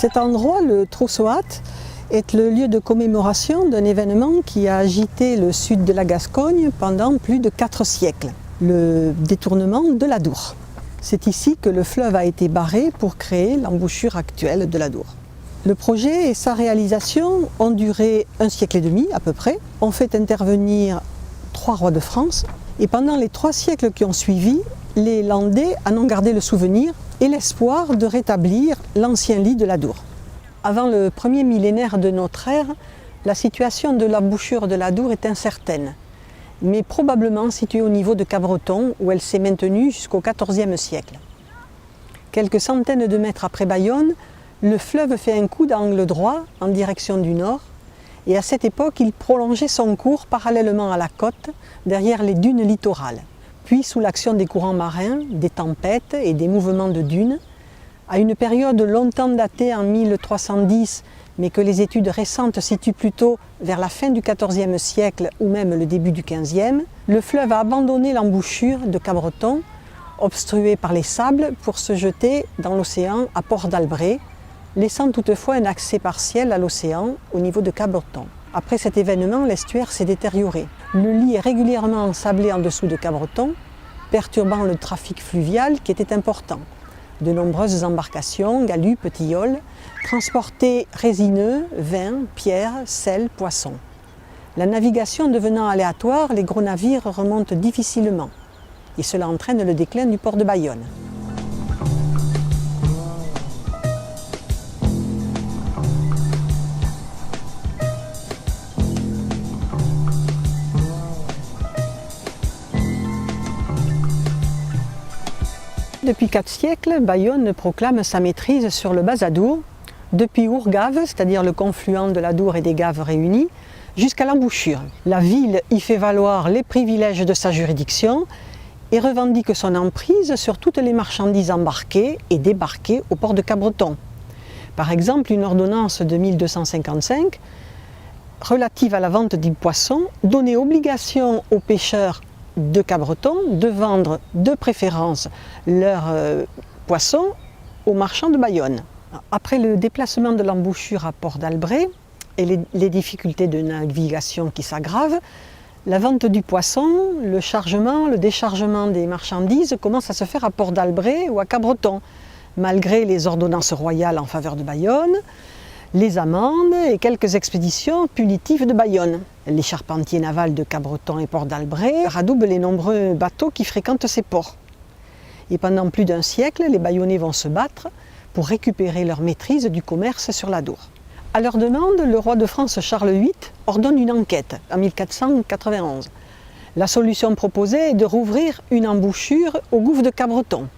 Cet endroit, le Troussoat, est le lieu de commémoration d'un événement qui a agité le sud de la Gascogne pendant plus de 4 siècles, le détournement de l'Adour. C'est ici que le fleuve a été barré pour créer l'embouchure actuelle de l'Adour. Le projet et sa réalisation ont duré 1 siècle et demi à peu près, ont fait intervenir 3 rois de France et pendant les 3 siècles qui ont suivi, les Landais en ont gardé le souvenir et l'espoir de rétablir l'ancien lit de l'Adour. Avant le premier millénaire de notre ère, la situation de l'embouchure de l'Adour est incertaine, mais probablement située au niveau de Cabreton où elle s'est maintenue jusqu'au XIVe siècle. Quelques centaines de mètres après Bayonne, le fleuve fait un coup d'angle droit en direction du nord et à cette époque il prolongeait son cours parallèlement à la côte derrière les dunes littorales. Puis sous l'action des courants marins, des tempêtes et des mouvements de dunes, à une période longtemps datée en 1310, mais que les études récentes situent plutôt vers la fin du XIVe siècle ou même le début du XVe, le fleuve a abandonné l'embouchure de Cabreton, obstruée par les sables, pour se jeter dans l'océan à Port d'Albret, laissant toutefois un accès partiel à l'océan au niveau de Cabreton. Après cet événement, l'estuaire s'est détérioré. Le lit est régulièrement ensablé en dessous de Cabreton, perturbant le trafic fluvial qui était important. De nombreuses embarcations, galupes, tilleuls, transportaient résineux, vin, pierres, sel, poissons. La navigation devenant aléatoire, les gros navires remontent difficilement et cela entraîne le déclin du port de Bayonne. Depuis 4 siècles, Bayonne proclame sa maîtrise sur le Bas-Adour, depuis Ourgave, c'est-à-dire le confluent de l'Adour et des Gaves réunis, jusqu'à l'embouchure. La ville y fait valoir les privilèges de sa juridiction et revendique son emprise sur toutes les marchandises embarquées et débarquées au port de Cabreton. Par exemple, une ordonnance de 1255 relative à la vente du poisson donnait obligation aux pêcheurs de Cabreton de vendre de préférence leurs poissons aux marchands de Bayonne. Après le déplacement de l'embouchure à Port d'Albret et les difficultés de navigation qui s'aggravent, la vente du poisson, le chargement, le déchargement des marchandises commence à se faire à Port d'Albret ou à Cabreton, malgré les ordonnances royales en faveur de Bayonne, les amendes et quelques expéditions punitives de Bayonne. Les charpentiers navals de Cabreton et Port d'Albret radoubent les nombreux bateaux qui fréquentent ces ports. Et pendant plus d'1 siècle, les Bayonnais vont se battre pour récupérer leur maîtrise du commerce sur l'Adour. À leur demande, le roi de France Charles VIII ordonne une enquête en 1491. La solution proposée est de rouvrir une embouchure au gouffre de Cabreton.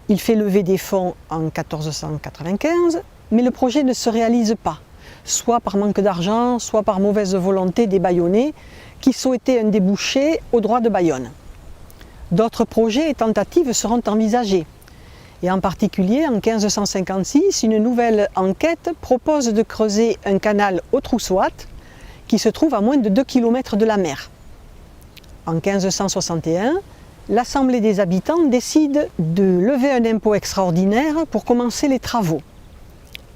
Il fait lever des fonds en 1495, mais le projet ne se réalise pas, soit par manque d'argent, soit par mauvaise volonté des Bayonnais qui souhaitaient un débouché au droit de Bayonne. D'autres projets et tentatives seront envisagés. Et en particulier, en 1556, une nouvelle enquête propose de creuser un canal au Troussoat qui se trouve à moins de 2 km de la mer. En 1561, l'Assemblée des habitants décide de lever un impôt extraordinaire pour commencer les travaux.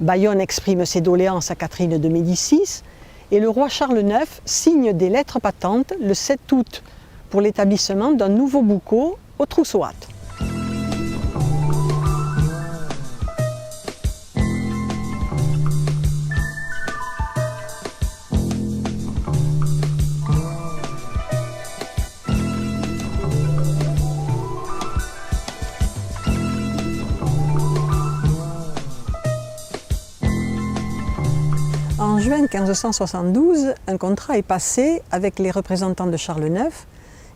Bayonne exprime ses doléances à Catherine de Médicis et le roi Charles IX signe des lettres patentes le 7 août pour l'établissement d'un nouveau boucau au Troussoat. En juin 1572, un contrat est passé avec les représentants de Charles IX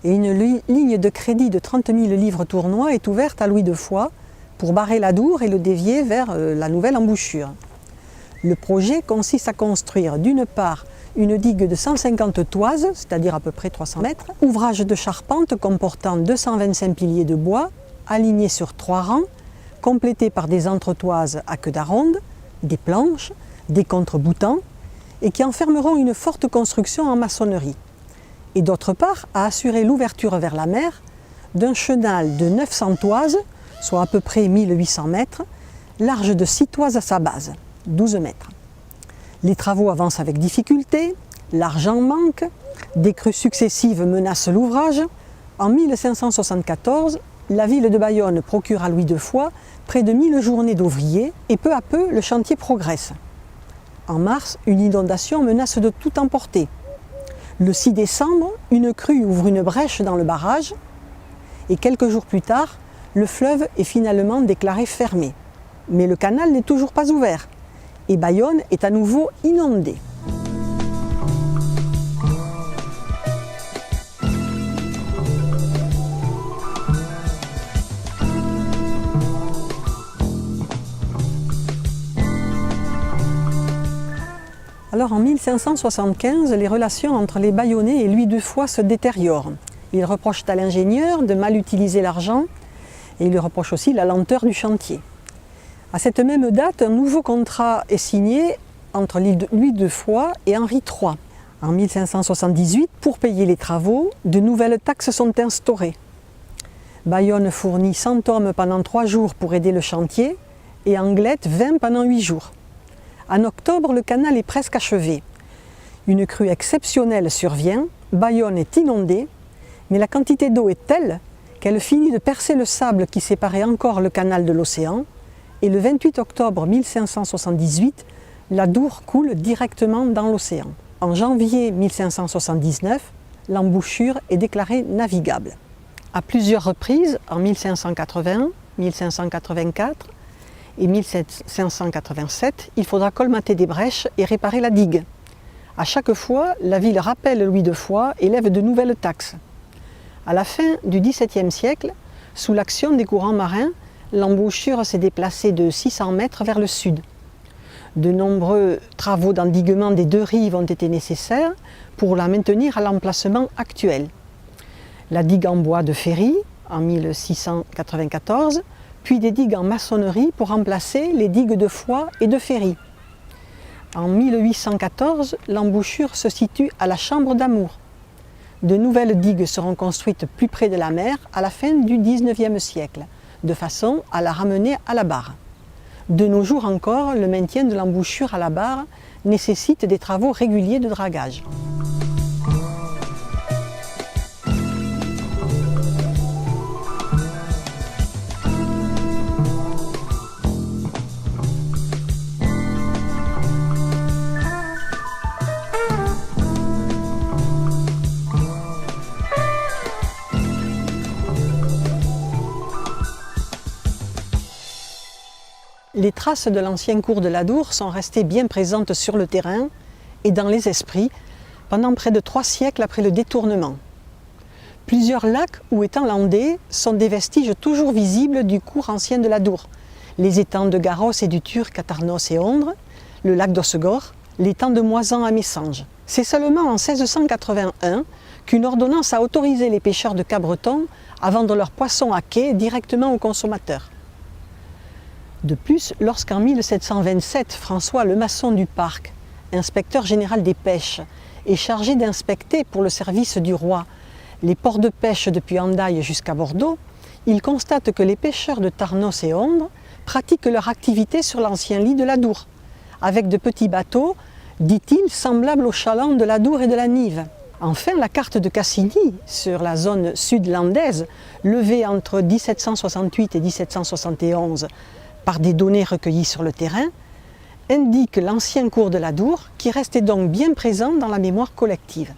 et une ligne de crédit de 30 000 livres tournois est ouverte à Louis de Foix pour barrer l'Adour et le dévier vers la nouvelle embouchure. Le projet consiste à construire d'une part une digue de 150 toises, c'est-à-dire à peu près 300 mètres, ouvrage de charpente comportant 225 piliers de bois alignés sur 3 rangs, complétés par des entretoises à queue d'aronde, des planches, des contre-boutants et qui enfermeront une forte construction en maçonnerie. Et d'autre part, à assurer l'ouverture vers la mer d'un chenal de 900 toises, soit à peu près 1800 mètres, large de 6 toises à sa base, 12 mètres. Les travaux avancent avec difficulté, l'argent manque, des crues successives menacent l'ouvrage. En 1574, la ville de Bayonne procure à Louis de Foix près de 1000 journées d'ouvriers et peu à peu le chantier progresse. En mars, une inondation menace de tout emporter. Le 6 décembre, une crue ouvre une brèche dans le barrage et quelques jours plus tard, le fleuve est finalement déclaré fermé. Mais le canal n'est toujours pas ouvert et Bayonne est à nouveau inondée. Alors en 1575, les relations entre les Bayonnais et Louis de Foix se détériorent. Ils reprochent à l'ingénieur de mal utiliser l'argent et ils lui reprochent aussi la lenteur du chantier. À cette même date, un nouveau contrat est signé entre Louis de Foix et Henri III. En 1578, pour payer les travaux, de nouvelles taxes sont instaurées. Bayonne fournit 100 hommes pendant 3 jours pour aider le chantier et Anglet 20 pendant 8 jours. En octobre, le canal est presque achevé. Une crue exceptionnelle survient, Bayonne est inondée, mais la quantité d'eau est telle qu'elle finit de percer le sable qui séparait encore le canal de l'océan, et le 28 octobre 1578, l'Adour coule directement dans l'océan. En janvier 1579, l'embouchure est déclarée navigable. À plusieurs reprises, en 1580, 1584, et 1587, il faudra colmater des brèches et réparer la digue. À chaque fois, la ville rappelle Louis de Foix et lève de nouvelles taxes. À la fin du XVIIe siècle, sous l'action des courants marins, l'embouchure s'est déplacée de 600 mètres vers le sud. De nombreux travaux d'endiguement des 2 rives ont été nécessaires pour la maintenir à l'emplacement actuel. La digue en bois de Ferry, en 1694, puis des digues en maçonnerie pour remplacer les digues de Foix et de Ferry. En 1814, l'embouchure se situe à la Chambre d'Amour. De nouvelles digues seront construites plus près de la mer à la fin du XIXe siècle, de façon à la ramener à la barre. De nos jours encore, le maintien de l'embouchure à la barre nécessite des travaux réguliers de dragage. Les traces de l'ancien cours de l'Adour sont restées bien présentes sur le terrain et dans les esprits pendant près de 3 siècles après le détournement. Plusieurs lacs ou étangs landais sont des vestiges toujours visibles du cours ancien de l'Adour. Les étangs de Garros et du Turc à Tarnos et Ondres, le lac d'Ossegor, l'étang de Moisan à Messanges. C'est seulement en 1681 qu'une ordonnance a autorisé les pêcheurs de Cabreton à vendre leurs poissons à quai directement aux consommateurs. De plus, lorsqu'en 1727, François Lemasson du Parc, inspecteur général des pêches, est chargé d'inspecter pour le service du roi les ports de pêche depuis Hendaye jusqu'à Bordeaux, il constate que les pêcheurs de Tarnos et Ondres pratiquent leur activité sur l'ancien lit de l'Adour, avec de petits bateaux, dit-il, semblables aux chalands de l'Adour et de la Nive. Enfin, la carte de Cassini, sur la zone sud-landaise, levée entre 1768 et 1771, par des données recueillies sur le terrain, indique l'ancien cours de l'Adour qui restait donc bien présent dans la mémoire collective.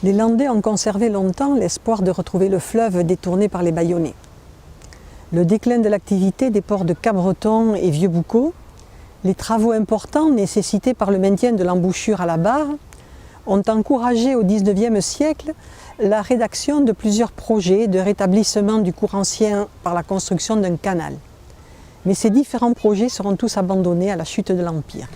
Les Landais ont conservé longtemps l'espoir de retrouver le fleuve détourné par les Bayonnais. Le déclin de l'activité des ports de Cabreton et Vieux-Boucau, les travaux importants nécessités par le maintien de l'embouchure à la barre, ont encouragé au XIXe siècle la rédaction de plusieurs projets de rétablissement du cours ancien par la construction d'un canal. Mais ces différents projets seront tous abandonnés à la chute de l'Empire.